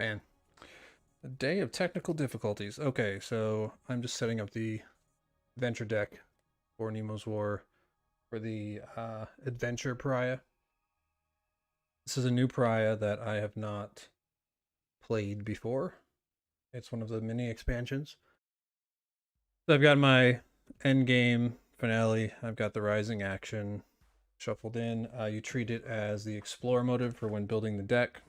Man, a day of technical difficulties. Okay, so I'm just setting up the adventure deck for Nemo's War for the adventure pariah. This is a new pariah that I have not played before. It's one of the mini expansions. So I've got my end game finale. I've got the rising action shuffled in. You treat it as the explore motive for when building the deck.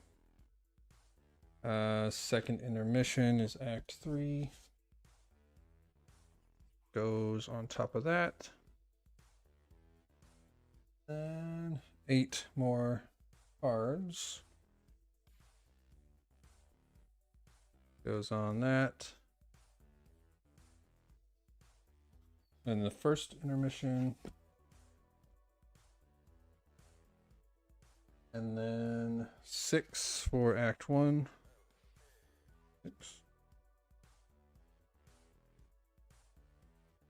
Second intermission is Act 3. Goes on top of that. And 8 more cards. Goes on that. And the first intermission. And then 6 for Act 1. 6.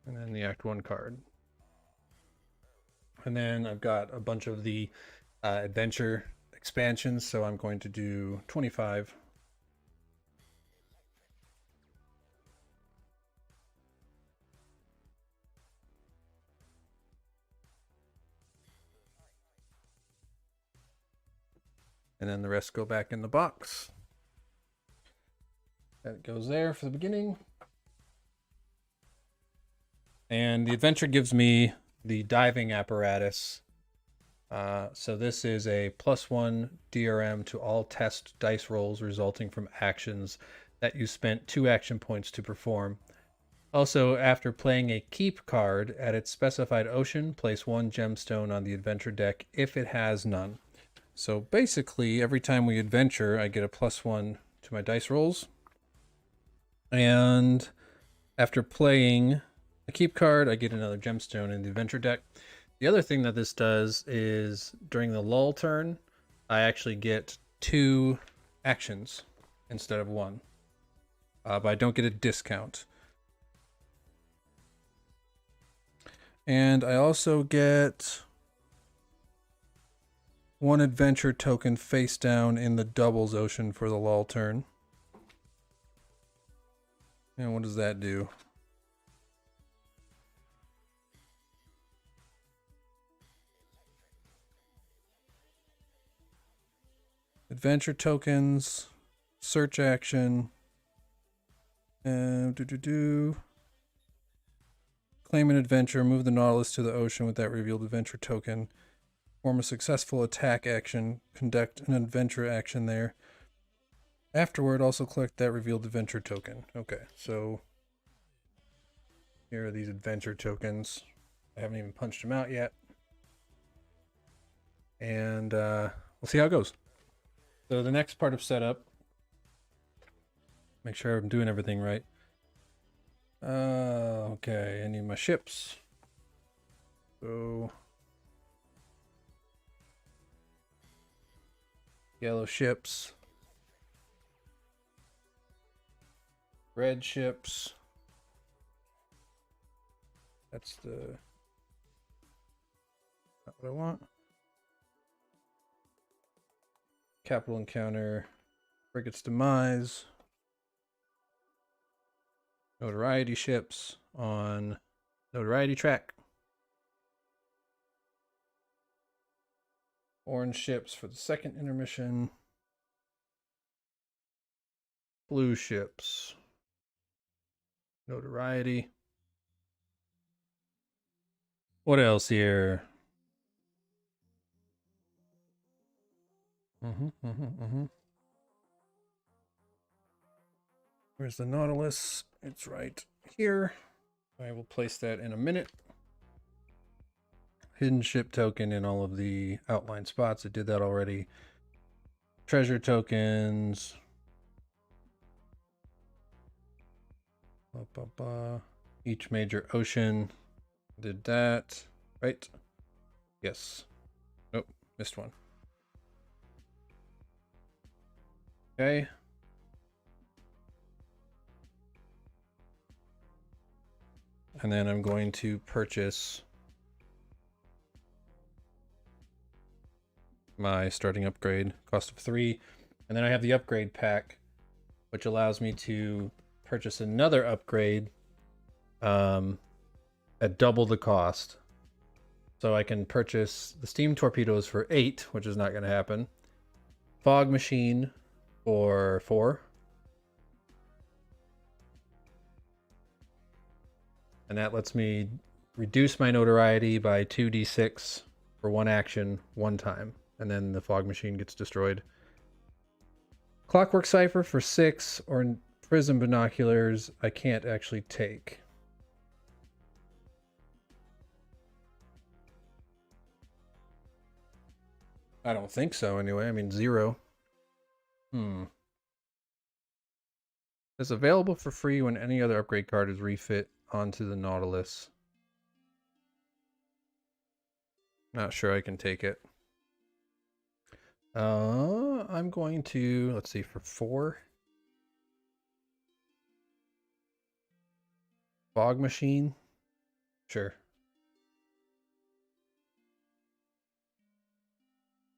And then the Act 1 card. And then I've got a bunch of the adventure expansions, so I'm going to do 25. And then the rest go back in the box. That goes there for the beginning. And the adventure gives me the diving apparatus. So this is a +1 DRM to all test dice rolls resulting from actions that you spent 2 action points to perform. Also, after playing a keep card at its specified ocean, place 1 gemstone on the adventure deck if it has none. So basically, every time we adventure, I get a +1 to my dice rolls. And after playing a keep card, I get another gemstone in the adventure deck. The other thing that this does is during the lull turn, I actually get 2 actions instead of 1. But I don't get a discount. And I also get 1 adventure token face down in the doubles ocean for the lull turn. And what does that do? Adventure tokens, search action, and claim an adventure, move the Nautilus to the ocean with that revealed adventure token, form a successful attack action, conduct an adventure action there. Afterward, also collect that revealed adventure token. Okay, so here are these adventure tokens. I haven't even punched them out yet. And we'll see how it goes. So the next part of setup, make sure I'm doing everything right. Okay, I need my ships. So yellow ships, red ships. That's the not what I want. Capital encounter, frigate's demise. Notoriety ships on notoriety track. Orange ships for the second intermission. Blue ships. Notoriety. What else here? Where's the Nautilus? It's right here. I will place that in a minute. Hidden ship token in all of the outline spots. I did that already. Treasure tokens. Each major ocean. Did that. Right? Yes. Nope. Missed one. Okay. And then I'm going to purchase my starting upgrade, cost of 3. And then I have the upgrade pack which allows me to purchase another upgrade at double the cost. So I can purchase the steam torpedoes for 8, which is not going to happen. Fog machine for 4. And that lets me reduce my notoriety by 2d6 for one action, one time. And then the fog machine gets destroyed. Clockwork Cipher for 6, or prism binoculars I can't actually take. I don't think so anyway. I mean, 0. It's available for free when any other upgrade card is refit onto the Nautilus. Not sure I can take it. I'm going to, let's see, for 4. Fog machine? Sure.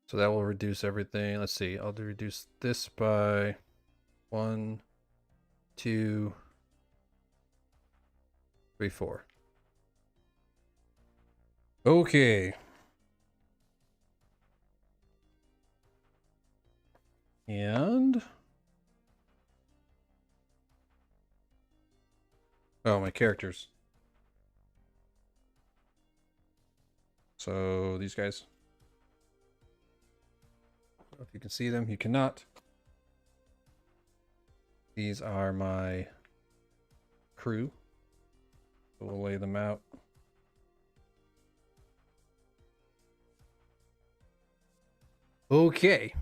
So that will reduce everything. Let's see, I'll reduce this by 1, 2, 3, 4. Okay. And oh, my characters. So these guys. If you can see them, you cannot. These are my crew. So we'll lay them out. Okay.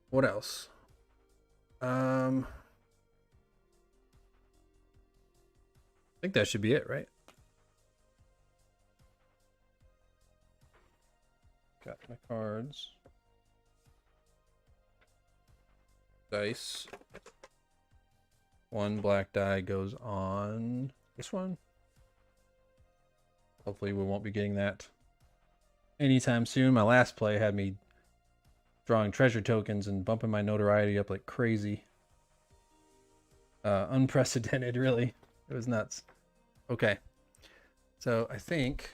What else? I think that should be it, right? Got my cards. Dice. One black die goes on this one. Hopefully we won't be getting that anytime soon. My last play had me drawing treasure tokens and bumping my notoriety up like crazy. Unprecedented, really. It was nuts. Okay. So I think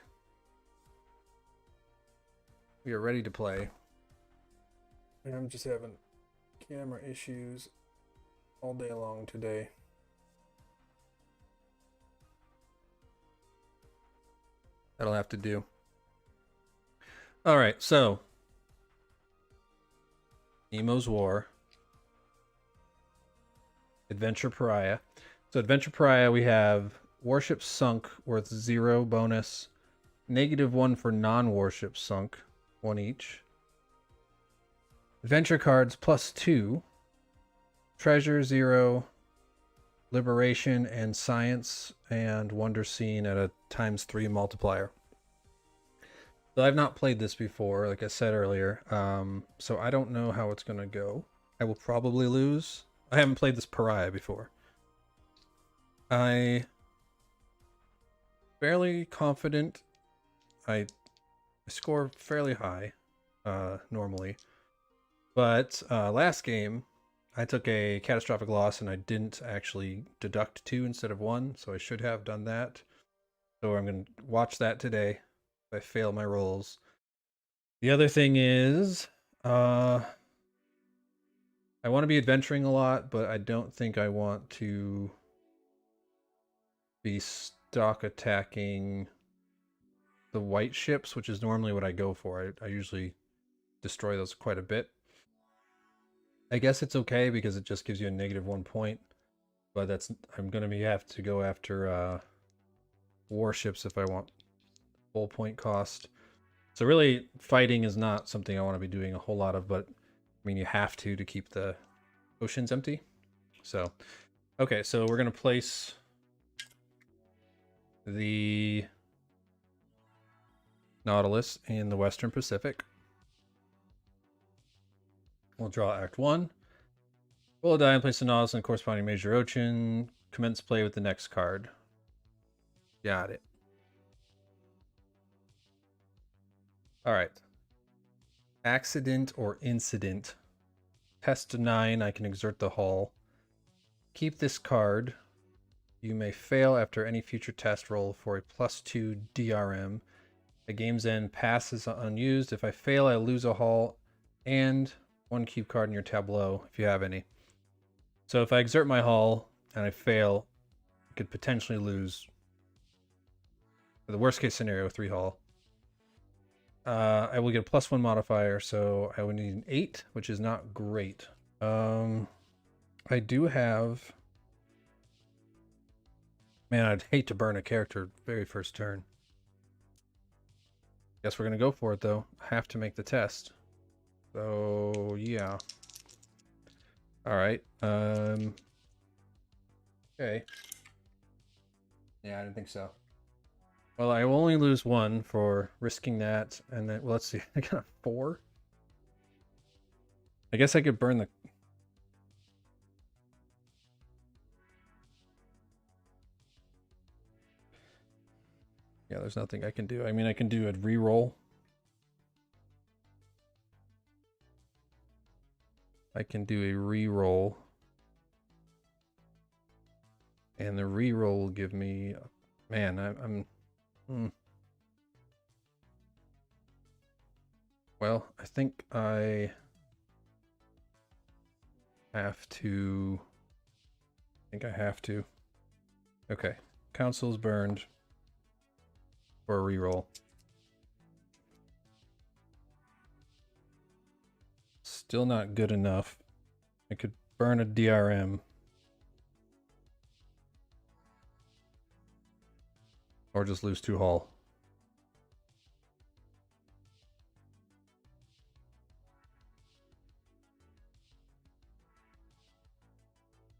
we are ready to play. I'm just having camera issues all day long today. That'll have to do. All right, so Nemo's War, Adventure Pariah. So Adventure Pariah, we have warships sunk worth 0 bonus, -1 for non-warships sunk, 1 each. Adventure cards +2, treasure 0, liberation and science, and wonder scene at a ×3 multiplier. So I've not played this before, like I said earlier, so I don't know how it's going to go. I will probably lose. I haven't played this Pariah before. I fairly confident. I score fairly high normally. But last game, I took a catastrophic loss and I didn't actually deduct 2 instead of 1, so I should have done that. So I'm going to watch that today if I fail my rolls. The other thing is, I want to be adventuring a lot, but I don't think I want to be stock attacking the white ships, which is normally what I go for. I usually destroy those quite a bit. I guess it's okay because it just gives you a -1 point, but that's I'm gonna have to go after warships if I want full point cost. So really, fighting is not something I want to be doing a whole lot of, but I mean you have to keep the oceans empty. So, okay, so we're gonna place the Nautilus in the Western Pacific. We'll draw Act 1. Roll a die and place the Nautilus in the corresponding major ocean. Commence play with the next card. Got it. Alright. Accident or incident. Test 9, I can exert the hull. keep this card. You may fail after any future test roll for a +2 DRM. At game's end, pass is unused. If I fail, I lose a hull and 1 cube card in your tableau, if you have any. So if I exert my hull and I fail, I could potentially lose, for the worst case scenario, 3 hull. I will get a +1 modifier, so I would need an 8, which is not great. I do have... Man, I'd hate to burn a character very first turn. Guess we're gonna go for it though. I have to make the test. So yeah. Alright. Okay. Yeah, I didn't think so. Well, I will only lose 1 for risking that, and then, well, let's see. I got a 4. I guess I could burn the... Yeah, there's nothing I can do. I mean, I can do a reroll. I can do a reroll. And the reroll will give me... Man, I'm... Well, I think I have to... Okay. Council's burned for a reroll. Still not good enough. I could burn a DRM. Or just lose 2 hull.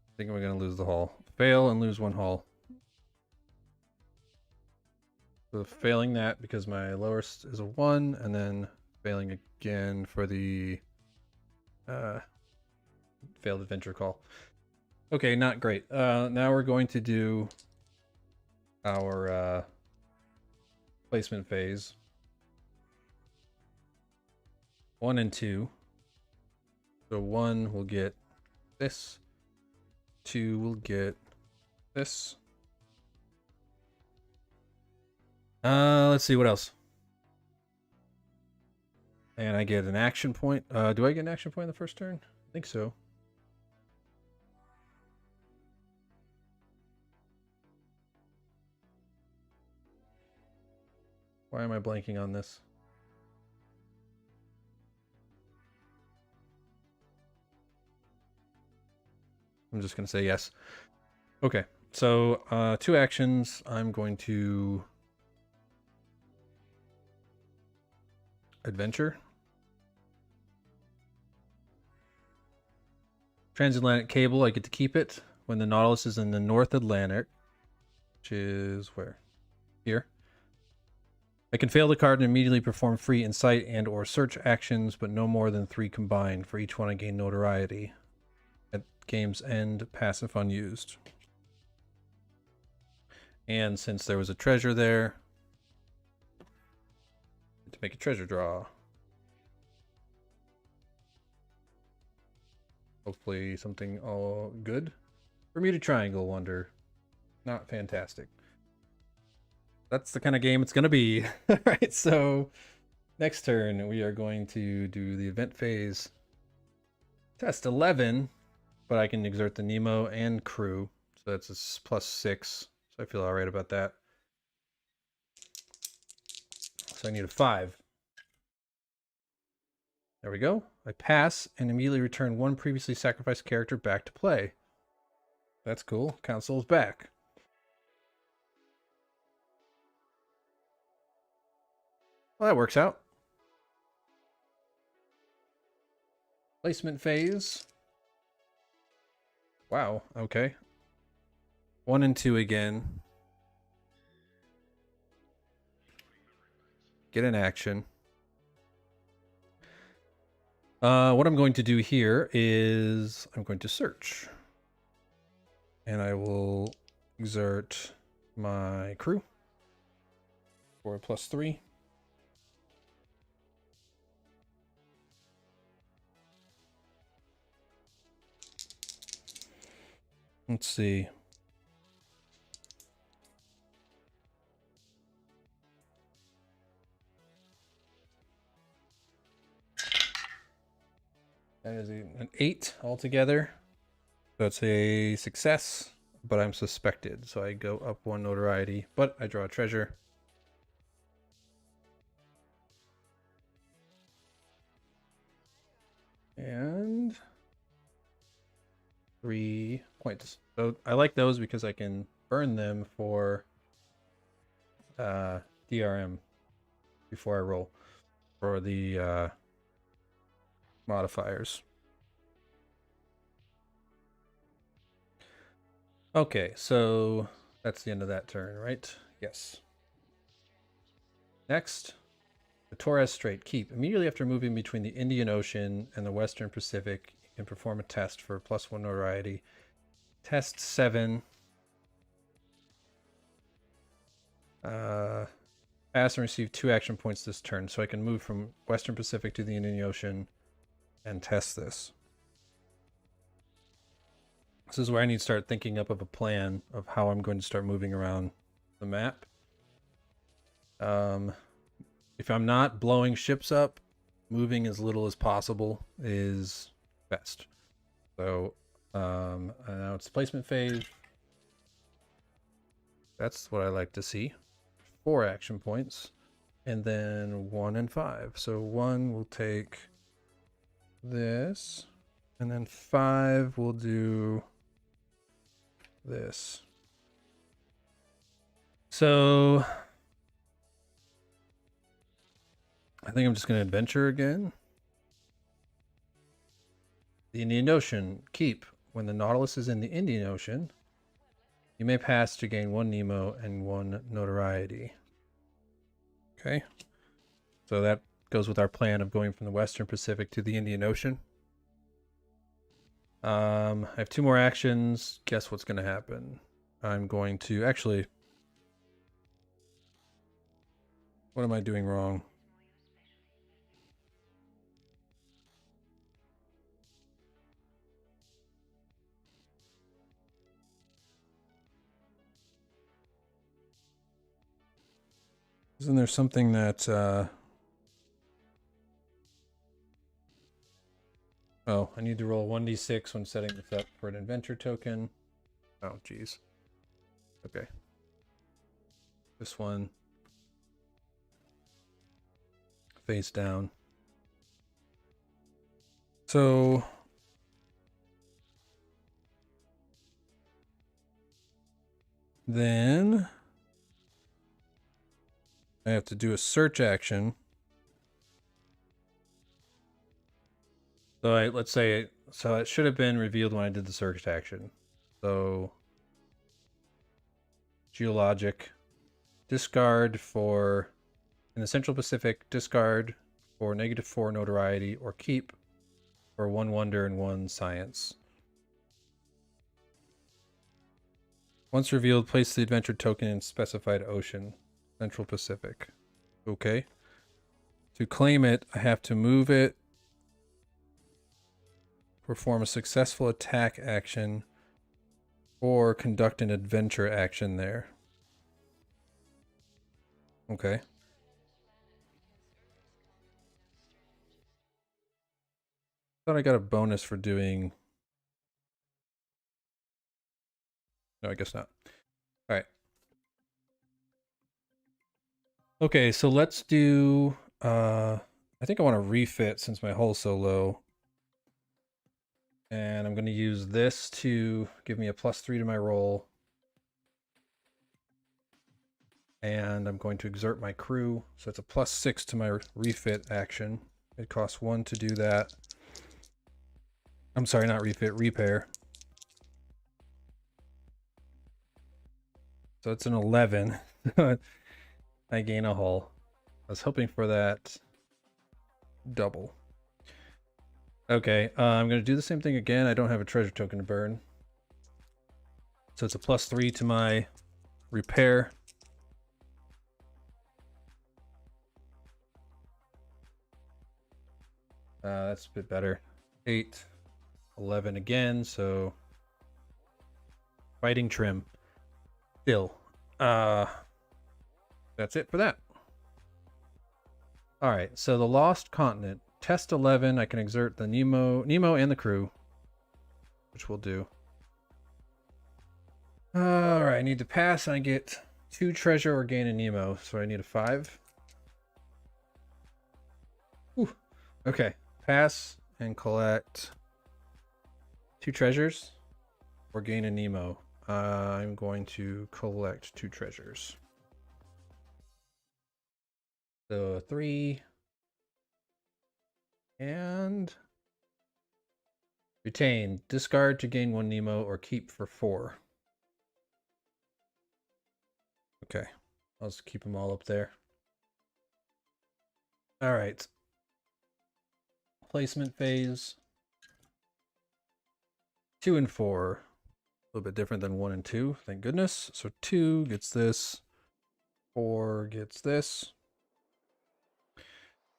I think we're going to lose the hull. Fail and lose 1 hull. So failing that because my lowest is a 1, and then failing again for the failed adventure call. Okay, not great. Now we're going to do our placement phase. 1 and 2. So 1 will get this. 2 will get this. Let's see what else. And I get an action point. Do I get an action point in the first turn? I think so. Why am I blanking on this? I'm just going to say yes. Okay, so 2 actions. I'm going to adventure. Transatlantic cable, I get to keep it when the Nautilus is in the North Atlantic, which is where? Here. I can fail the card and immediately perform free insight and or search actions, but no more than 3 combined. For each one I gain notoriety. At game's end, passive unused. And since there was a treasure there, to make a treasure draw. Hopefully something all good. Bermuda Triangle Wonder. Not fantastic. That's the kind of game it's going to be. Alright, so next turn we are going to do the event phase. Test 11, but I can exert the Nemo and crew. So that's a +6. So I feel alright about that. So I need a 5. There we go. I pass and immediately return 1 previously sacrificed character back to play. That's cool. Council's back. Well, that works out. Placement phase. Wow, okay. 1 and 2 again. Get an action. What I'm going to do here is I'm going to search. And I will exert my crew for a +3. Let's see. That is an 8 altogether. So it's a success, but I'm suspected. So I go up 1 notoriety, but I draw a treasure. And 3 points. So I like those because I can burn them for DRM before I roll for the modifiers. Okay, so that's the end of that turn, right? Yes. Next, the Torres Strait. Keep. Immediately after moving between the Indian Ocean and the Western Pacific, you can perform a test for +1 notoriety. Test 7. Pass and receive 2 action points this turn, so I can move from Western Pacific to the Indian Ocean and test this. This is where I need to start thinking up of a plan of how I'm going to start moving around the map. If I'm not blowing ships up, moving as little as possible is best. So now it's placement phase. That's what I like to see. 4 action points. And then 1 and 5. So 1 will take this. And then 5 will do this. So I think I'm just going to adventure again. The Indian Ocean. Keep. When the Nautilus is in the Indian Ocean, you may pass to gain 1 Nemo and 1 notoriety. Okay. So that goes with our plan of going from the Western Pacific to the Indian Ocean. I have 2 more actions. Guess what's going to happen? I'm going to actually... What am I doing wrong? Isn't there something that... Oh, I need to roll 1d6 when setting this up for an adventure token. Oh, geez. Okay. This one. Face down. So... Then... I have to do a search action. So let's say, so it should have been revealed when I did the search action. So geologic, discard for, in the Central Pacific, discard for -4 notoriety, or keep for 1 wonder and 1 science. Once revealed, place the adventure token in specified ocean, Central Pacific. Okay. To claim it, I have to move it, perform a successful attack action, or conduct an adventure action there. Okay. Thought I got a bonus for doing... No, I guess not. All right. Okay, so let's do... I think I want to refit since my hull's so low. And I'm going to use this to give me a +3 to my roll. And I'm going to exert my crew. So it's a +6 to my refit action. It costs 1 to do that. I'm sorry, not refit, repair. So it's an 11. I gain a hull. I was hoping for that double. Okay, I'm going to do the same thing again. I don't have a treasure token to burn. So it's a +3 to my repair. That's a bit better. 8, 11 again, so Fighting trim. Still. That's it for that. Alright, so the Lost Continent. Test 11, I can exert the Nemo and the crew. Which we'll do. Alright, I need to pass and I get 2 treasure or gain a Nemo. So I need a 5. Ooh. Okay. Pass and collect 2 treasures or gain a Nemo. I'm going to collect 2 treasures. So 3 and retain. Discard to gain 1 Nemo or keep for 4. Okay, I'll just keep them all up there. All right. Placement phase. 2 and 4. A little bit different than 1 and 2, thank goodness. So 2 gets this. 4 gets this.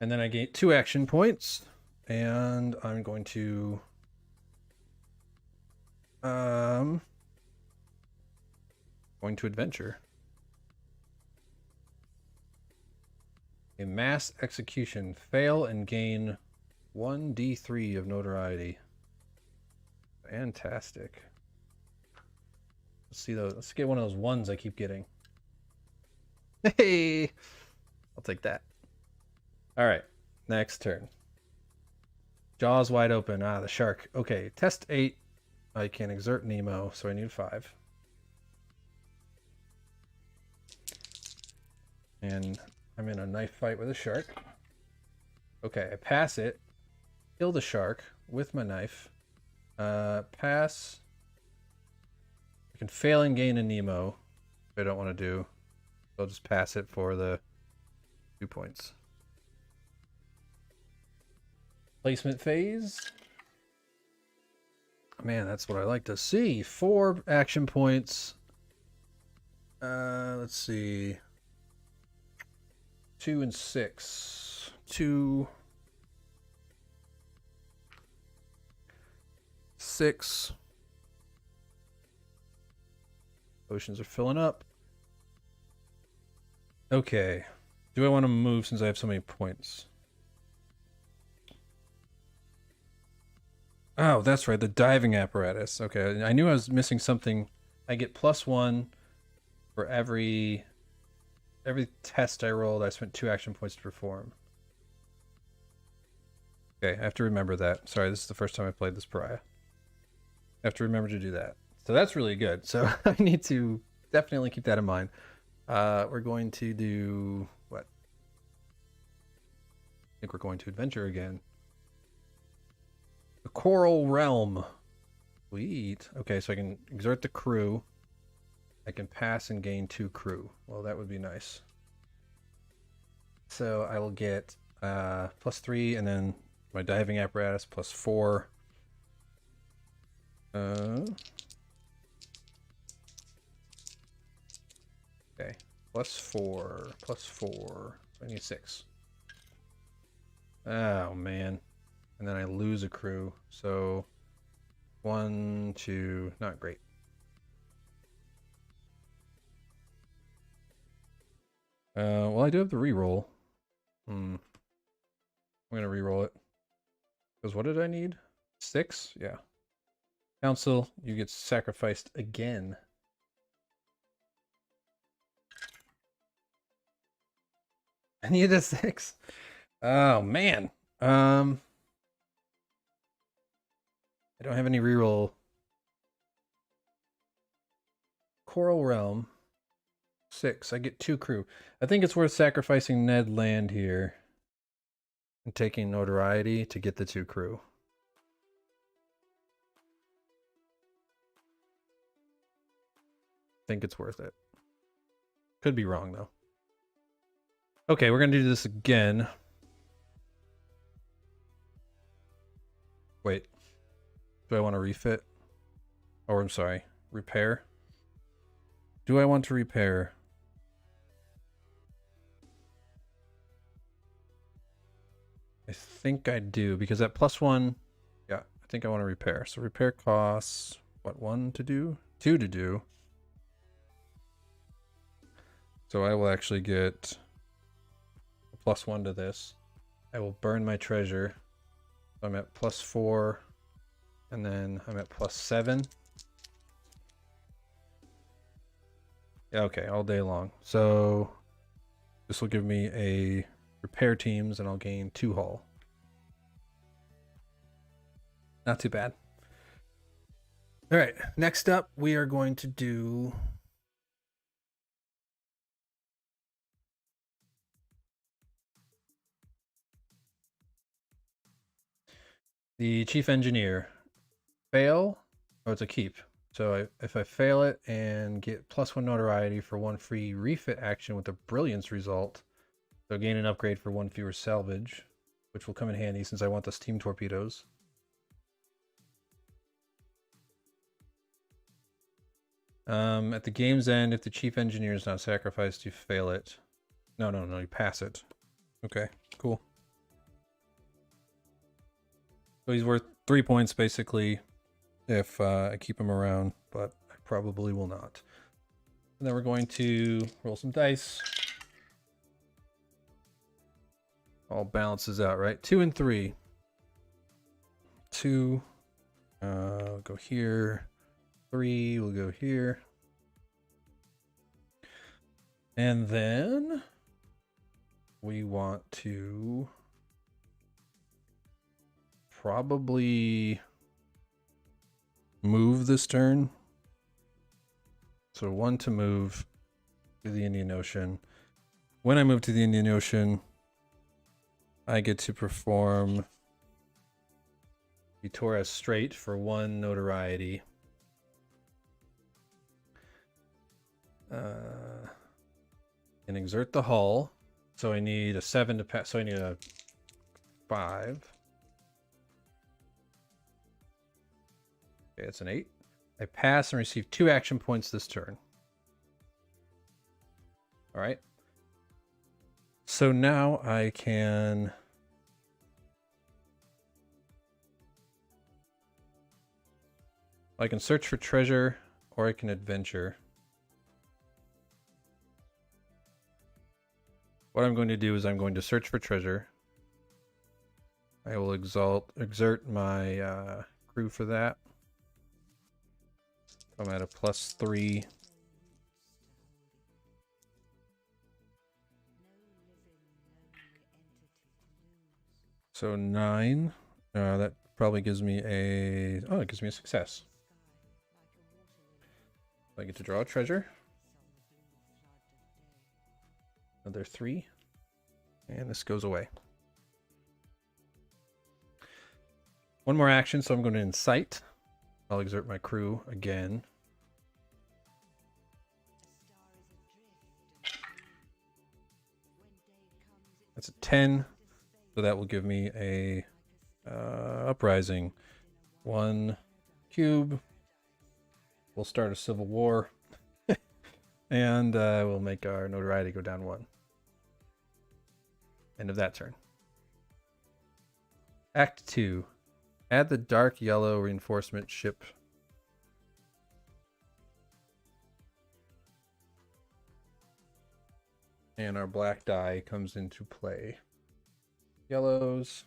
And then I get 2 action points. And I'm going to adventure. A mass execution. Fail and gain 1d3 of notoriety. Fantastic. Let's see those. Let's get one of those ones I keep getting. Hey, I'll take that. All right, next turn. Jaws wide open. Ah, the shark. Okay, test 8. I can exert Nemo, so I need 5. And I'm in a knife fight with a shark. Okay, I pass it. Kill the shark with my knife. Pass. I can fail and gain a Nemo. Which I don't want to do. So I'll just pass it for the 2 points. Placement phase. Man, that's what I like to see. 4 action points. Let's see. 2 and 6. 2. 6. Potions are filling up. Okay. Do I want to move since I have so many points? Oh, that's right. The diving apparatus. Okay. I knew I was missing something. I get +1 for every test I rolled. I spent 2 action points to perform. Okay. I have to remember that. Sorry, this is the first time I played this pariah. I have to remember to do that. So that's really good. So I need to definitely keep that in mind. We're going to do what? I think we're going to adventure again. The Coral Realm. Sweet. Okay, so I can exert the crew. I can pass and gain 2 crew. Well, that would be nice. So I will get +3 and then my diving apparatus +4. Okay, +4, +4. I need 6. Oh man, and then I lose a crew. So 1, 2, not great. Well, I do have the reroll. I'm gonna reroll it. Because what did I need? 6? Yeah. Council, you get sacrificed again. I need a 6. Oh man. I don't have any reroll. Coral Realm. 6. I get 2 crew. I think it's worth sacrificing Ned Land here and taking notoriety to get the 2 crew. I think it's worth it. Could be wrong though. Okay, we're gonna do this again. Wait. Do I want to refit? Or I'm sorry, repair? Do I want to repair? I think I do, because at +1, yeah, I think I want to repair. So repair costs, what, 1 to do? 2 to do. So I will actually get a +1 to this. I will burn my treasure. So I'm at +4, and then I'm at +7. Yeah, okay, all day long. So this will give me a repair teams, and I'll gain 2 hull. Not too bad. All right, next up, we are going to do the chief engineer. Fail, oh, it's a keep. So if I fail it and get +1 notoriety for 1 free refit action with a brilliance result, so gain an upgrade for 1 fewer salvage, which will come in handy since I want the steam torpedoes. At the game's end, if the chief engineer is not sacrificed, you fail it. No, you pass it. Okay, cool. So he's worth 3 points basically if I keep him around, but I probably will not. And then we're going to roll some dice. All balances out, right? 2 and 3. 2. We'll go here. 3. We'll go here. And then we want to probably move this turn. So 1 to move to the Indian Ocean. When I move to the Indian Ocean, I get to perform the Torres Strait for 1 notoriety. And exert the hull. So I need a 7 to pass. So I need a 5. Okay, it's an 8. I pass and receive 2 action points this turn. All right. So now I can search for treasure, or I can adventure. What I'm going to do is I'm going to search for treasure. I will exert my crew for that. I'm at a +3. So 9. That probably gives me a... Oh, it gives me a success. I get to draw a treasure. Another 3. And this goes away. 1 more action, so I'm going to incite. I'll exert my crew again. That's a 10. So that will give me a uprising. 1 cube. We'll start a civil war. And we'll make our notoriety go down 1. End of that turn. Act 2. Add the dark yellow reinforcement ship. And our black die comes into play. Yellows.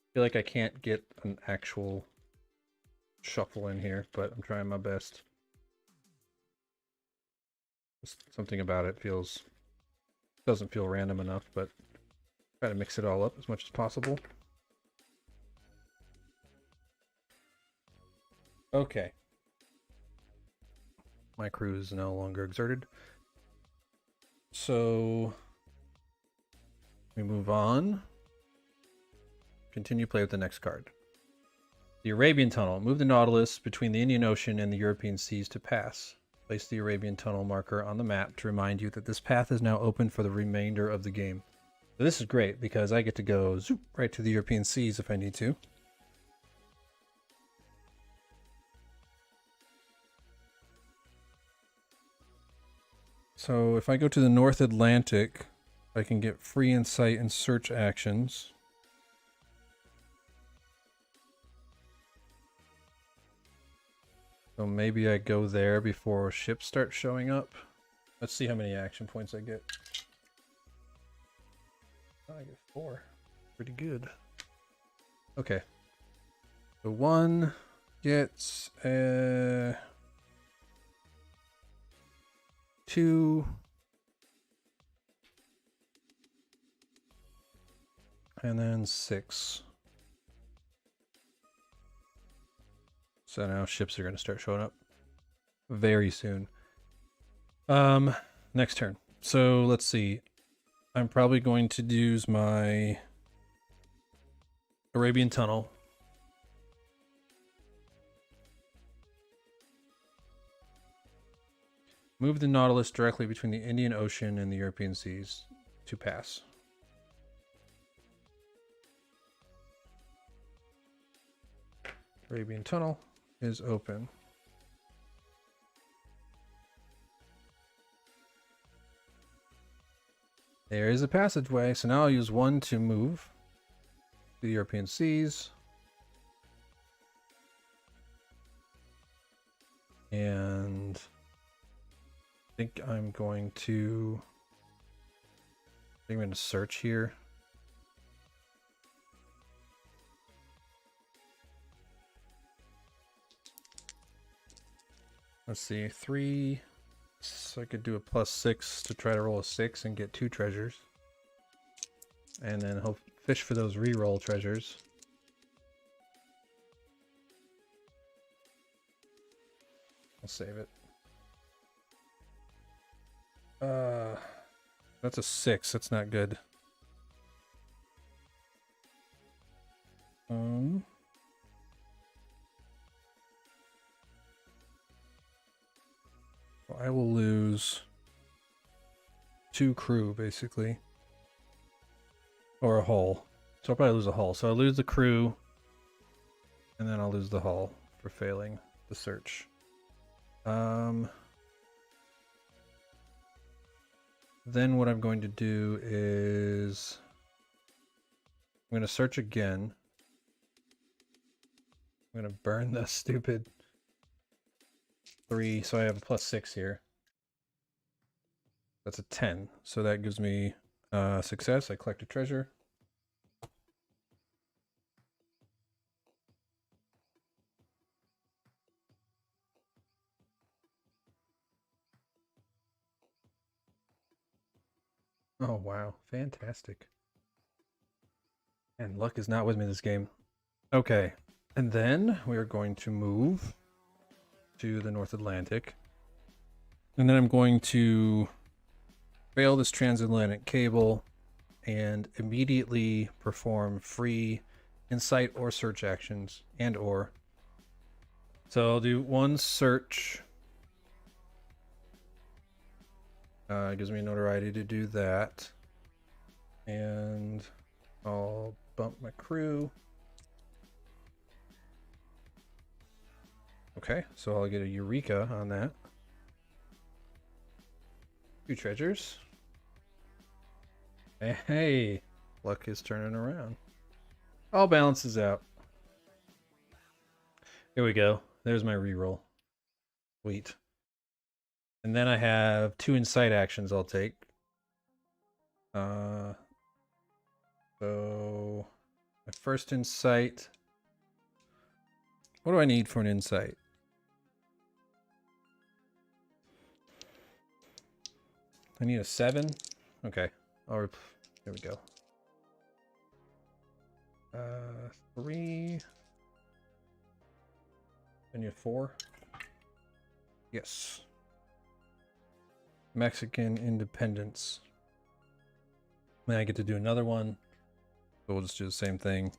I feel like I can't get an actual shuffle in here, but I'm trying my best. Just something about it doesn't feel random enough, but try to mix it all up as much as possible. Okay. My crew is no longer exerted. So we move on. Continue play with the next card. The Arabian Tunnel. Move the Nautilus between the Indian Ocean and the European seas to pass. Place the Arabian Tunnel marker on the map to remind you that this path is now open for the remainder of the game. So this is great because I get to go zoop right to the European seas if I need to. So if I go to the North Atlantic, I can get free insight and search actions. So maybe I go there before ships start showing up. Let's see how many action points I get. Oh, I get 4. Pretty good. Okay. So 1 gets 2. And then 6. So now ships are going to start showing up very soon. Next turn. So let's see. I'm probably going to use my Arabian Tunnel. Move the Nautilus directly between the Indian Ocean and the European seas to pass. Arabian Tunnel is open. There is a passageway, so now I'll use 1 to move to the European seas. And I think I'm going to search here. Let's see, 3. So I could do a +6 to try to roll a 6 and get 2 treasures. And then hope fish for those reroll treasures. I'll save it. That's a 6. That's not good. Well, I will lose 2 crew, basically. Or a hull. So I'll probably lose a hull. So I'll lose the crew, and then I'll lose the hull for failing the search. Then what I'm going to do is I'm going to search again. I'm going to burn the stupid 3, so I have a +6 here. That's a 10, so that gives me success. I collect a treasure. Oh wow, fantastic. And luck is not with me this game. Okay, and then we are going to move to the North Atlantic. And then I'm going to fail this transatlantic cable and immediately perform free insight or search actions and/or. So I'll do 1 search. It gives me notoriety to do that. And I'll bump my crew. Okay, so I'll get a Eureka on that. 2 treasures. Hey, luck is turning around. All balances out. Here we go. There's my reroll. Sweet. And then I have 2 insight actions I'll take. So my first insight. What do I need for an insight? I need a 7. Okay. Or there we go. 3. I need a 4. Yes. Mexican independence. Then I get to do another one. So we'll just do the same thing.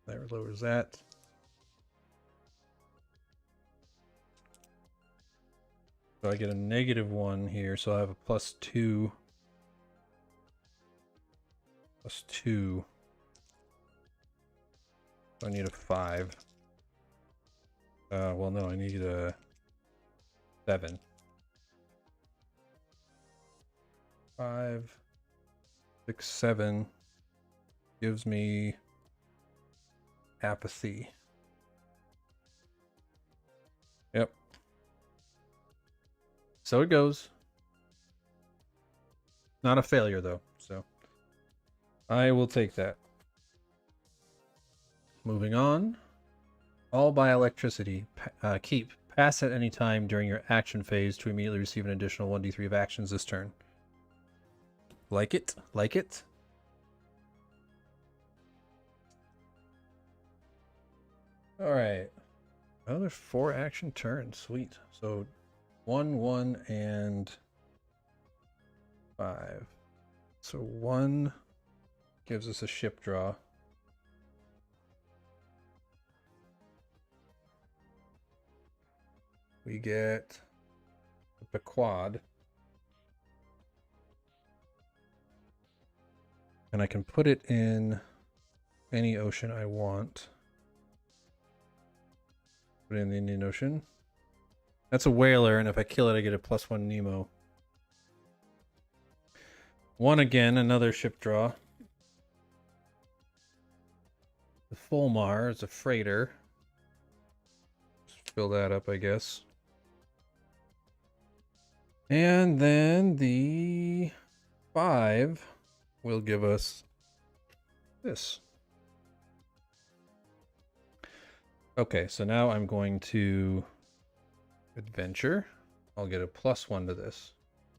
That lowers that. So I get a -1 here, so I have a +2. +2. So I need a 5. Well, no, I need a 7. 5, 6, 7 gives me apathy. Yep. So it goes. Not a failure though, so I will take that. Moving on. All by electricity. Keep. Pass at any time during your action phase to immediately receive an additional 1d3 of actions this turn. Like it? Like it? Alright. Another 4 action turns. Sweet. So 1, 1, and 5. So 1 gives us a ship draw. We get a quad. And I can put it in any ocean I want. Put it in the Indian Ocean. That's a whaler, and if I kill it, I get a +1 Nemo. 1 again, another ship draw. The Fulmar is a freighter. Just fill that up, I guess. And then the 5 will give us this. Okay, so now I'm going to adventure. I'll get a +1 to this.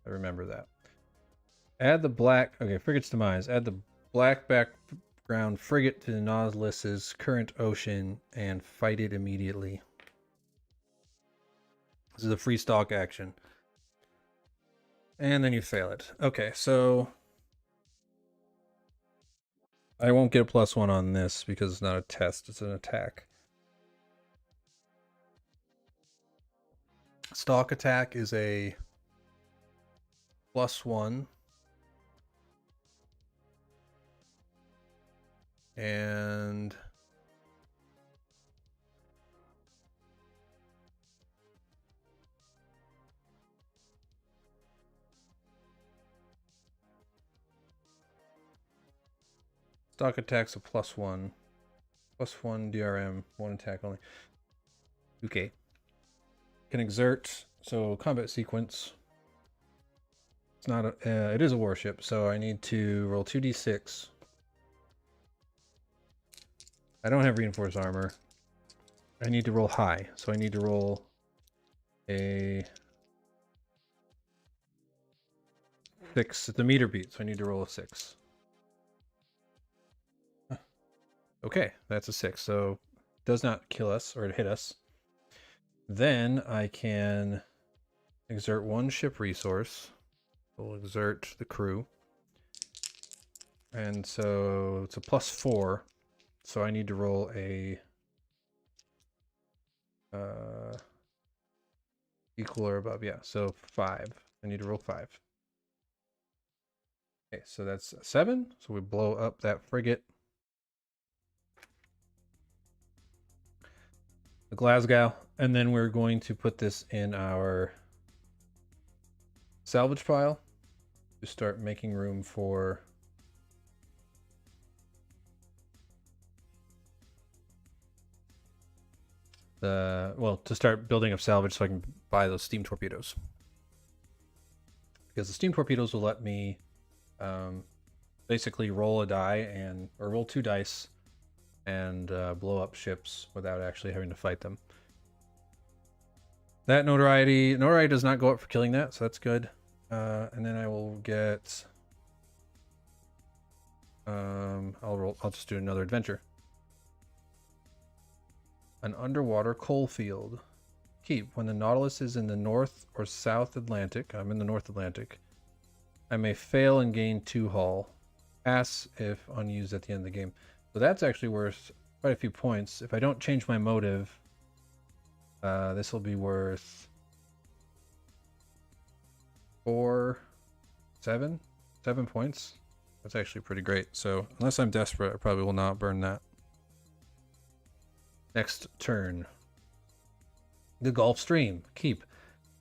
I remember that. Add the black... Okay, frigate's demise. Add the black background frigate to the Nautilus's current ocean and fight it immediately. This is a free stock action. And then you fail it. Okay, so... I won't get a +1 on this because it's not a test, it's an attack. Stock attack is a +1. And stock attack's a +1. +1 DRM, 1 attack only. Okay. Can exert, so combat sequence. It's not a, it is a warship, so I need to roll 2d6. I don't have reinforced armor. I need to roll high, so I need to roll a 6. It's a meter beat, so I need to roll a 6. Okay, that's a 6, so it does not kill us or hit us. Then I can exert 1 ship resource. We'll exert the crew. And so it's a +4. So I need to roll a equal or above. Yeah, so 5. I need to roll 5. Okay, so that's a 7. So we blow up that frigate. The Glasgow. And then we're going to put this in our salvage pile to start making room for to start building up salvage so I can buy those steam torpedoes. Because the steam torpedoes will let me basically roll a die or roll 2 dice and blow up ships without actually having to fight them. That notoriety does not go up for killing that, so that's good. And then I will get I'll just do another adventure. An underwater coal field. Keep. When the Nautilus is in the North or South Atlantic, I'm in the North Atlantic, I may fail and gain 2 hull. Pass if unused at the end of the game. So that's actually worth quite a few points. If I don't change my motive, this will be worth 7 points. That's actually pretty great. So unless I'm desperate, I probably will not burn that. Next turn. The Gulf Stream. Keep.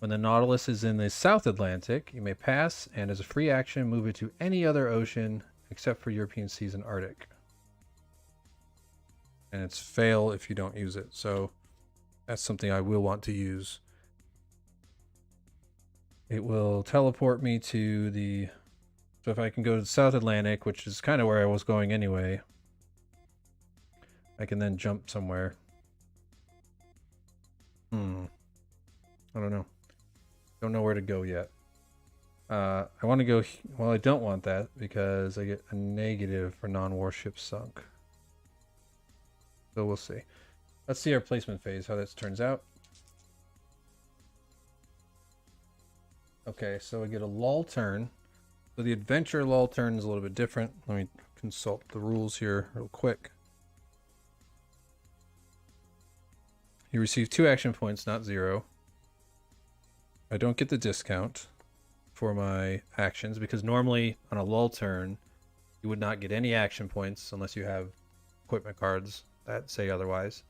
When the Nautilus is in the South Atlantic, you may pass and as a free action move it to any other ocean except for European seas and Arctic. And it's fail if you don't use it. So that's something I will want to use. It will teleport me to the... So if I can go to the South Atlantic, which is kind of where I was going anyway, I can then jump somewhere. I don't know. Don't know where to go yet. I want to go... Well, I don't want that because I get a negative for non-warship sunk. So we'll see. Let's see our placement phase, how this turns out. Okay, so I get a lull turn. So the adventure lull turn is a little bit different. Let me consult the rules here real quick. You receive 2 action points, not 0. I don't get the discount for my actions because normally on a lull turn, you would not get any action points unless you have equipment cards that say otherwise.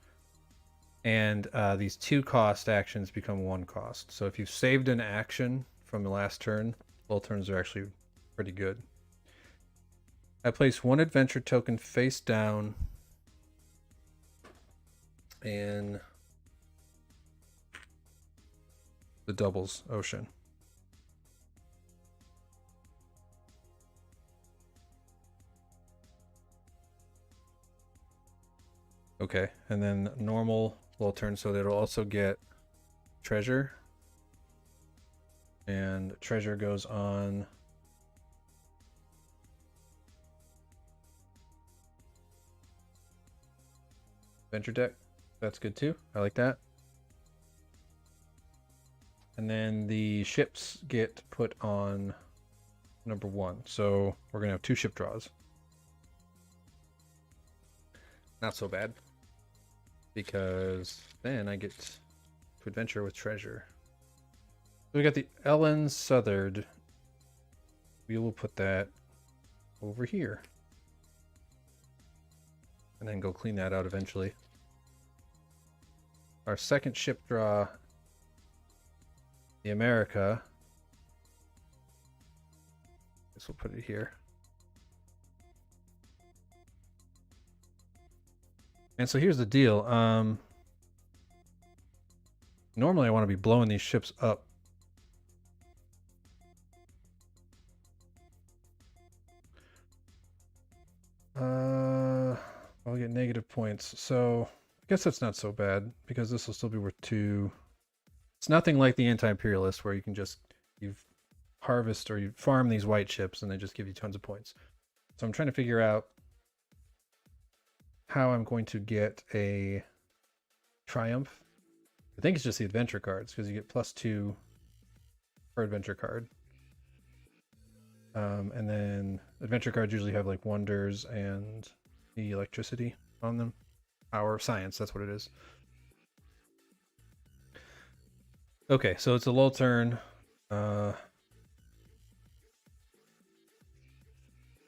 And these 2 cost actions become 1 cost. So if you've saved an action from the last turn, lull turns are actually pretty good. I place 1 adventure token face down in the doubles ocean. Okay, and then normal lull turn, so that it'll also get treasure. And treasure goes on adventure deck. That's good too. I like that. And then the ships get put on number 1. So we're gonna have 2 ship draws. Not so bad. Because then I get to adventure with treasure. So we got the Ellen Southard. We will put that over here. And then go clean that out eventually. Our second ship draw, the America. Guess we'll put it here. And so here's the deal. Normally I want to be blowing these ships up. I'll get negative points. So I guess that's not so bad because this will still be worth 2. It's nothing like the anti-imperialist where you can just harvest or you farm these white ships and they just give you tons of points. So I'm trying to figure out how I'm going to get a triumph. I think it's just the adventure cards because you get +2 per adventure card. And then adventure cards usually have like wonders and the electricity on them. Power, science, that's what it is. Okay, so it's a lull turn.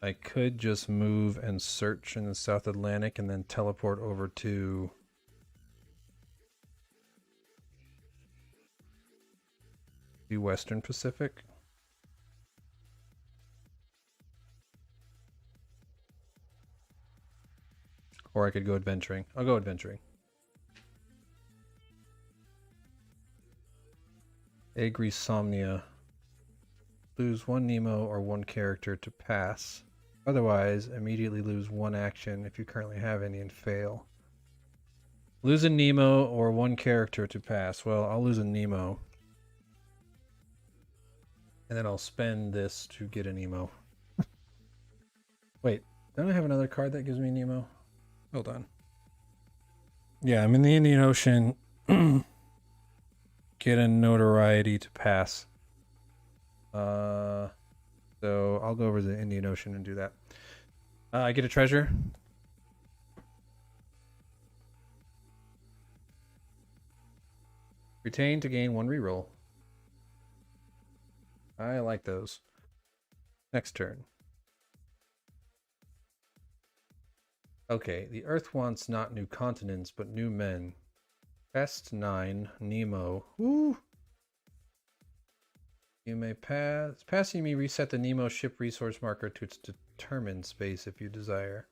I could just move and search in the South Atlantic and then teleport over to the Western Pacific. Or I could go adventuring. I'll go adventuring. Agrisomnia. Lose 1 Nemo or 1 character to pass. Otherwise, immediately lose 1 action if you currently have any and fail. Lose a Nemo or 1 character to pass. Well, I'll lose a Nemo. And then I'll spend this to get a Nemo. Wait, don't I have another card that gives me Nemo? Hold on. Yeah, I'm in the Indian Ocean. Get a notoriety to pass. So I'll go over to the Indian Ocean and do that. I get a treasure. Retain to gain 1 reroll. I like those. Next turn. Okay, the Earth wants not new continents, but new men. Best 9, Nemo. Woo! You may pass. Passing me reset the Nemo ship resource marker to its determined space if you desire.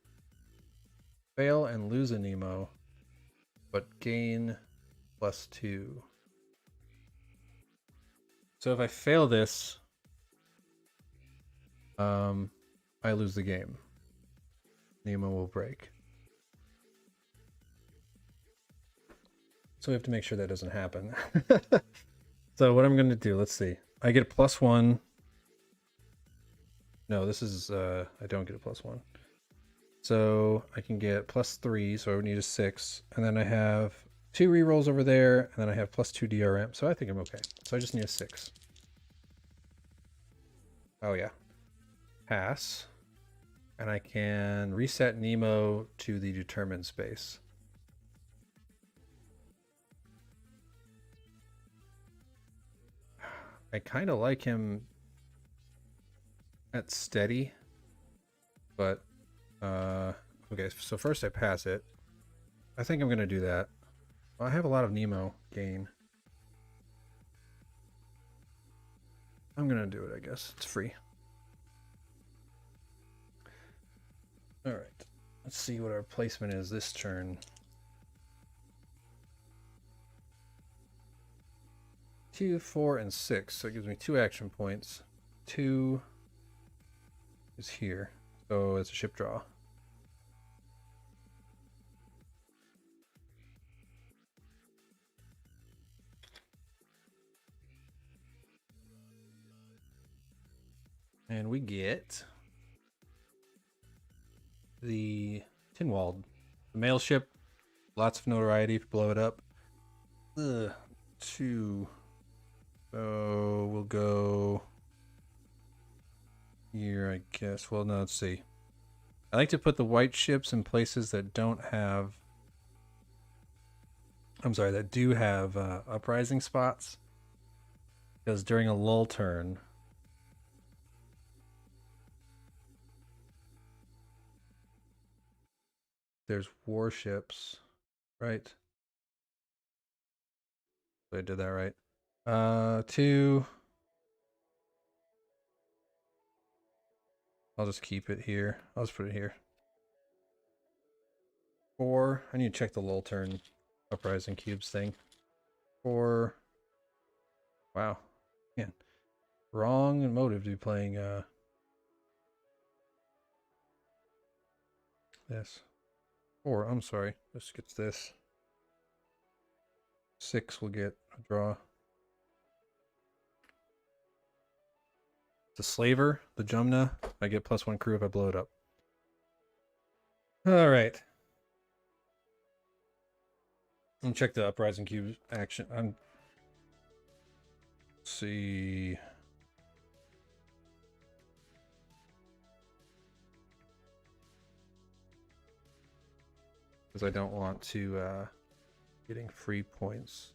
Fail and lose a Nemo, but gain +2. So if I fail this, I lose the game. Nemo will break. So we have to make sure that doesn't happen. So what I'm going to do, let's see. I get a +1. No, this is, I don't get a +1. So I can get +3, so I would need a 6. And then I have 2 rerolls over there, and then I have +2 DRM. So I think I'm okay. So I just need a 6. Oh yeah. Pass. And I can reset Nemo to the determined space. I kind of like him at steady, but okay, so first I pass it. I think I'm gonna do that. Well, I have a lot of Nemo gain. I'm gonna do it, I guess. It's free. All right, let's see what our placement is this turn. 2, 4, and 6. So it gives me 2 action points. 2 is here. So it's a ship draw. And we get the Tinwald. The mail ship. Lots of notoriety if you blow it up. 2. So we'll go here, I guess. Well, no, let's see. I like to put the white ships in places that don't have... I'm sorry, that do have uprising spots. Because during a lull turn... there's warships, right? So I did that right. 2... I'll just keep it here. I'll just put it here. 4. I need to check the lull turn uprising cubes thing. 4. Wow. Man. Wrong motive to be playing this. 4. I'm sorry. This gets this. 6 will get a draw. The Slaver, the Jumna, I get +1 crew if I blow it up. All right. Let me check the uprising cube action. Let's see. Because I don't want to getting free points.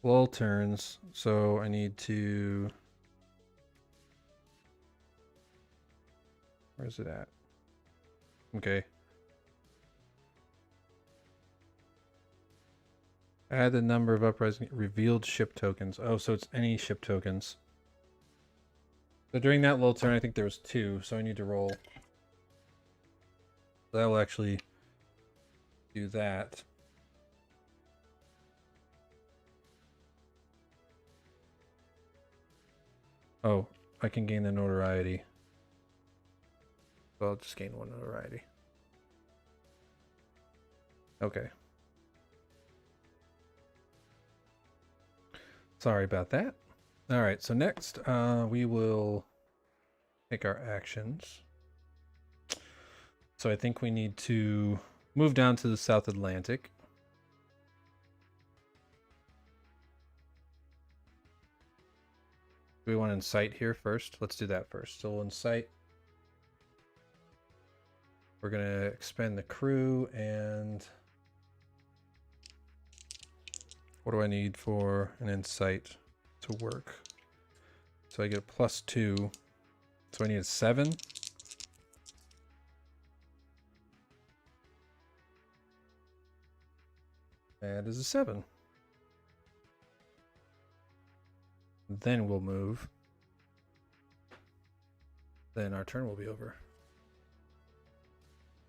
Lull turns, so I need to... Where's it at? Okay. Add the number of uprising revealed ship tokens. Oh, so it's any ship tokens. So during that lull turn, I think there was 2, so I need to roll. So that will actually do that. Oh, I can gain the notoriety. So I'll just gain 1 notoriety. Okay. Sorry about that. All right, so next we will take our actions. So I think we need to move down to the South Atlantic. Do we want to incite here first? Let's do that first. So we'll incite. We're going to expend the crew, and what do I need for an incite to work? So I get a +2. So I need a 7. That is a 7. Then we'll move. Then our turn will be over.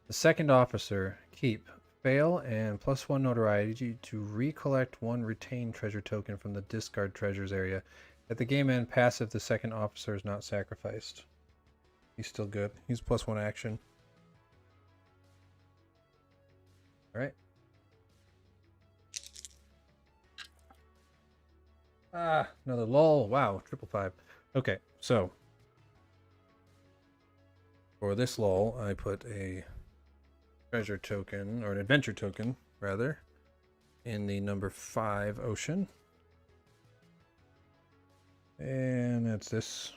The second officer, keep. Fail and +1 notoriety to recollect one retained treasure token from the discard treasures area. At the game end, passive, the second officer is not sacrificed. He's still good. He's +1 action. Alright. Ah, another lull. Wow, 555. Okay, so for this lull, I put a treasure token, or an adventure token, rather, in the number 5 ocean. And that's this.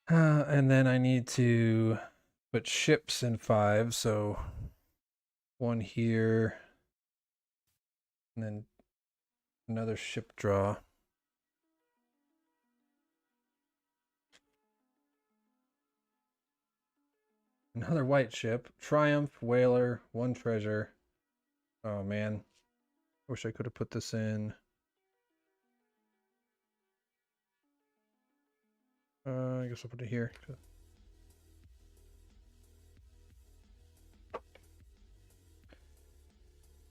And then I need to put ships in 5, so one here, and then another ship draw. Another white ship. Triumph, Whaler, 1 treasure. Oh man. I wish I could have put this in. I guess I'll put it here.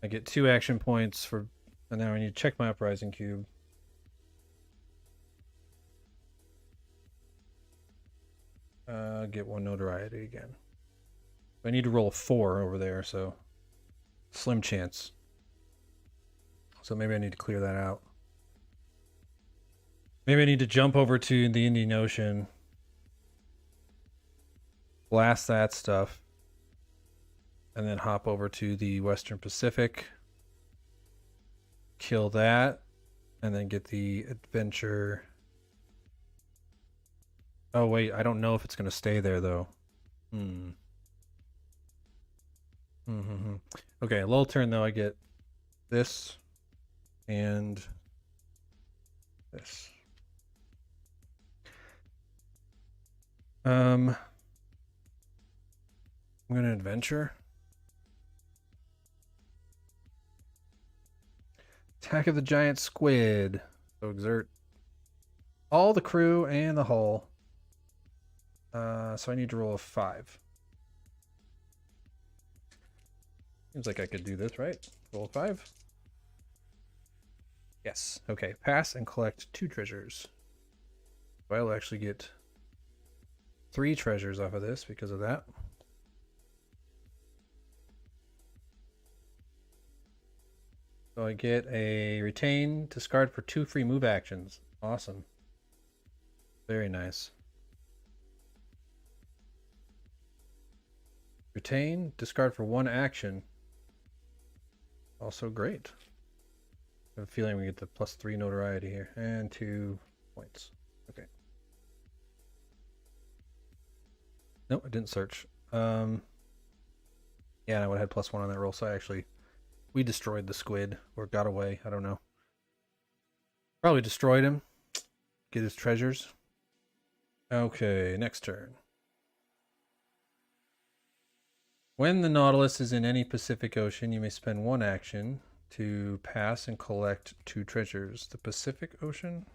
I get 2 action points for, and now I need to check my uprising cube. Get 1 notoriety again. I need to roll a 4 over there, so slim chance. So maybe I need to clear that out. Maybe I need to jump over to the Indian Ocean, blast that stuff, and then hop over to the Western Pacific, kill that, and then get the adventure. Oh wait, I don't know if it's going to stay there though. Okay, a little turn though. I get this and this. I'm gonna adventure. Attack of the giant squid. So exert all the crew and the hull. So I need to roll a 5. Seems like I could do this, right? Roll a 5. Yes. Okay. Pass and collect 2 treasures. So I'll actually get 3 treasures off of this because of that. So I get a retain, discard for 2 free move actions. Awesome. Very nice. Retain, discard for 1 action. Also great. I have a feeling we get the +3 notoriety here. And 2 points. Okay. Nope, I didn't search. Yeah, and I would have had +1 on that roll, so we destroyed the squid, or got away, I don't know. Probably destroyed him. Get his treasures. Okay, next turn. When the Nautilus is in any Pacific Ocean, you may spend 1 action to pass and collect 2 treasures. The Pacific Ocean?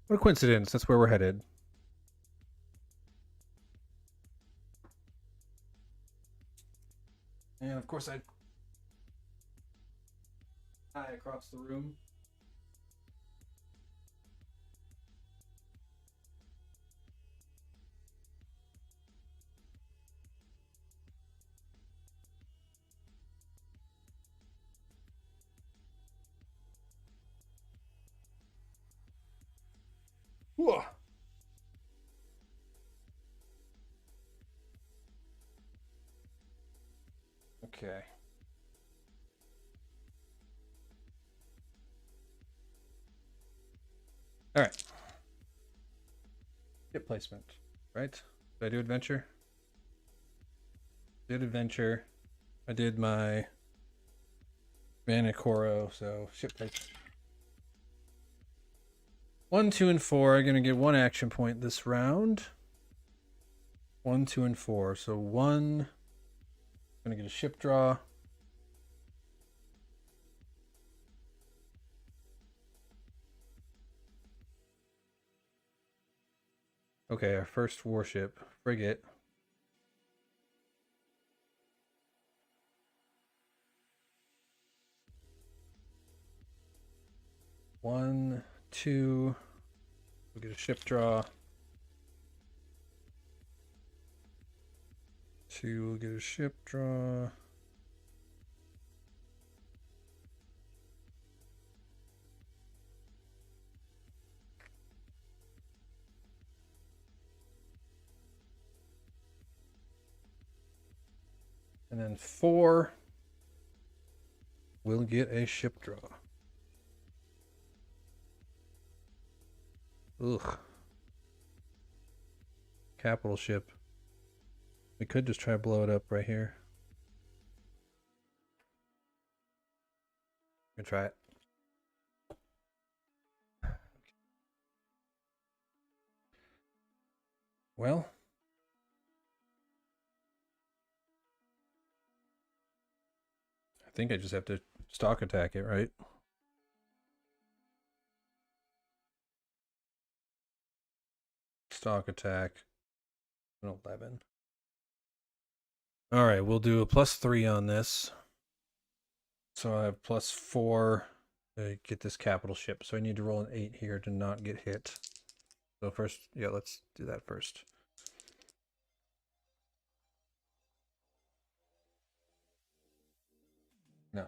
What a coincidence, that's where we're headed. And of course I fly across the room. Whoa. Okay. All right. Get placement, right? Did I do adventure? Did adventure. I did my Vanicoro, so ship placement. 1, 2, and 4 are going to get 1 action point this round. 1, 2, and 4. So 1, going to get a ship draw. Okay, our first warship, frigate. One, two. We'll get a ship draw. Two, we'll get a ship draw. And then four, we'll get a ship draw. Ugh. Capital ship. We could just try to blow it up right here. We can try it. Well, I think I just have to stock attack it, right? Stock attack. 11. All right, we'll do a +3 on this. So I have +4 to get this capital ship. So I need to roll an 8 here to not get hit. So first, yeah, let's do that first. No.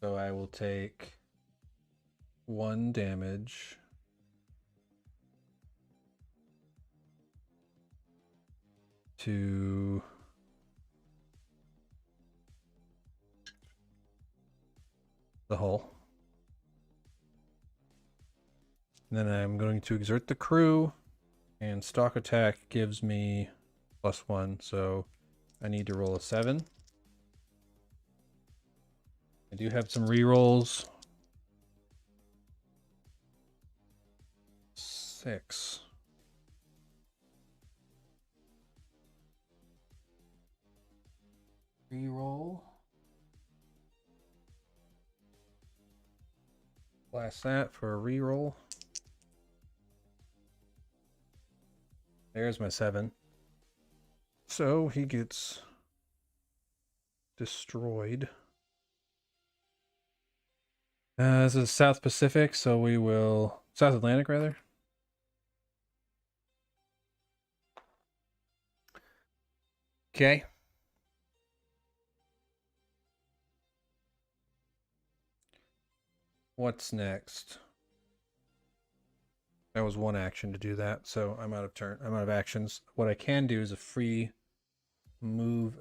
So I will take 1 damage. To the hull. And then I'm going to exert the crew, and stock attack gives me +1, so I need to roll a 7. I do have some rerolls. 6. Reroll. Blast that for a reroll. There's my 7. So he gets destroyed. This is South Pacific, so we will... South Atlantic, rather. Okay. What's next? That was 1 action to do that, so I'm out of turn. I'm out of actions. What I can do is a free move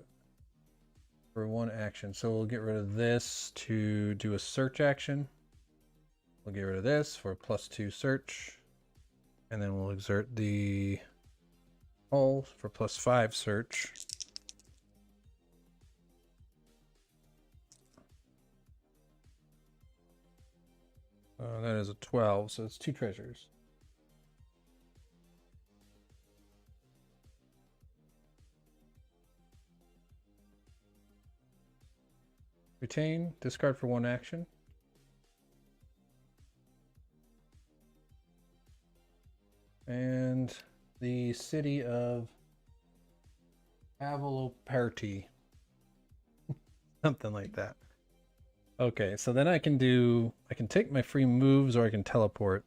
for 1 action. So we'll get rid of this to do a search action. We'll get rid of this for a +2 search. And then we'll exert the hull for +5 search. That is a 12, so it's 2 treasures. Retain, discard for 1 action. And the city of Avaloperti. Something like that. Okay, so then I can take my free moves or I can teleport.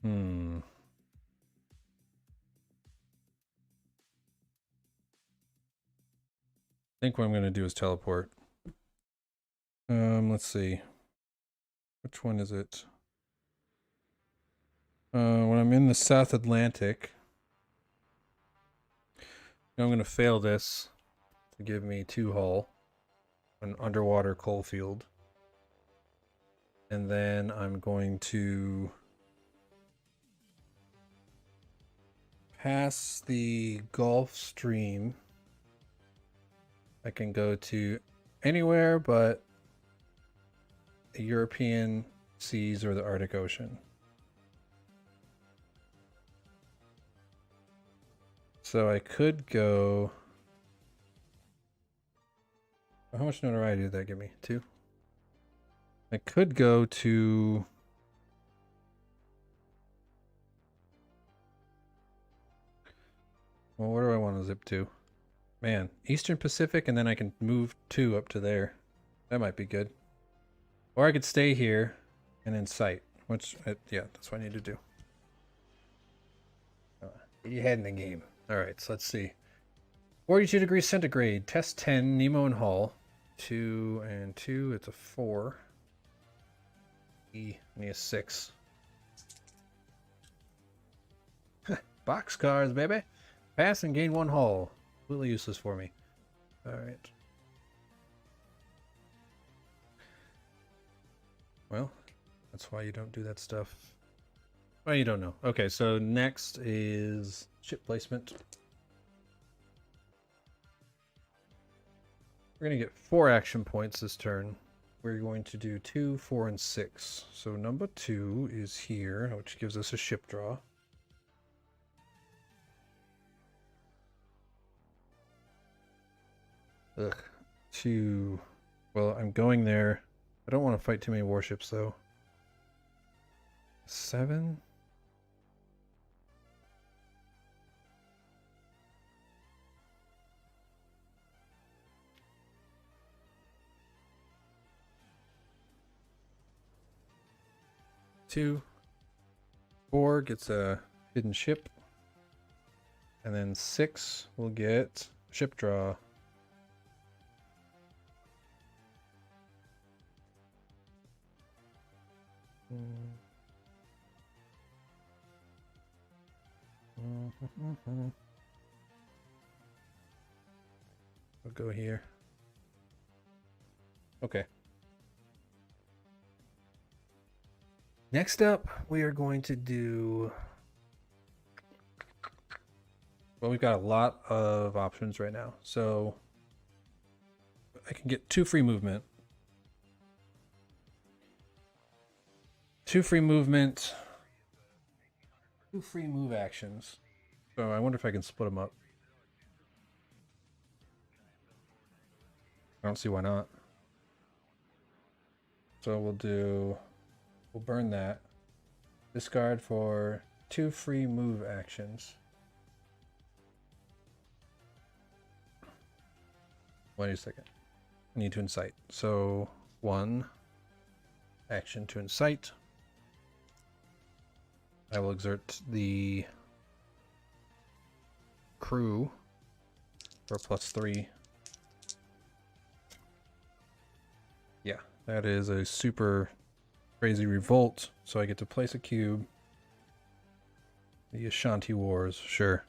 I think what I'm going to do is teleport. Let's see. Which one is it? When I'm in the South Atlantic, I'm going to fail this to give me 2 hull, an underwater coal field. And then I'm going to pass the Gulf Stream. I can go to anywhere but the European seas or the Arctic Ocean. So I could go... How much notoriety did that give me? 2? I could go to... Well, where do I want to zip to? Man, Eastern Pacific, and then I can move 2 up to there. That might be good. Or I could stay here and in sight, which, yeah, that's what I need to do. Get your head in the game. Alright, so let's see. 42 degrees centigrade. Test 10, Nemo and Hull. 2 and 2, it's a 4. E, need a 6. Boxcars, baby! Pass and gain 1 hull. Completely useless for me. Alright. Well, that's why you don't do that stuff. Well, you don't know. Okay, so next is ship placement. We're going to get 4 action points this turn. We're going to do 2, 4, and 6. So number 2 is here, which gives us a ship draw. Ugh. 2. Well, I'm going there. I don't want to fight too many warships, though. 7. Two. 4 gets a hidden ship. And then 6 will get ship draw. I'll go here. Okay. Next up, we are going to do... Well, we've got a lot of options right now. So I can get 2 free movement. 2 free movement. 2 free move actions. So I wonder if I can split them up. I don't see why not. So we'll burn that. Discard for 2 free move actions. Wait a second. I need to incite. So 1 action to incite. I will exert the crew for a +3. Yeah, that is a super crazy revolt. So I get to place a cube. The Ashanti Wars, sure.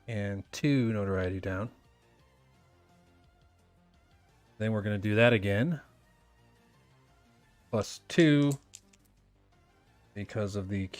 And 2 notoriety down. Then we're going to do that again. +2 because of the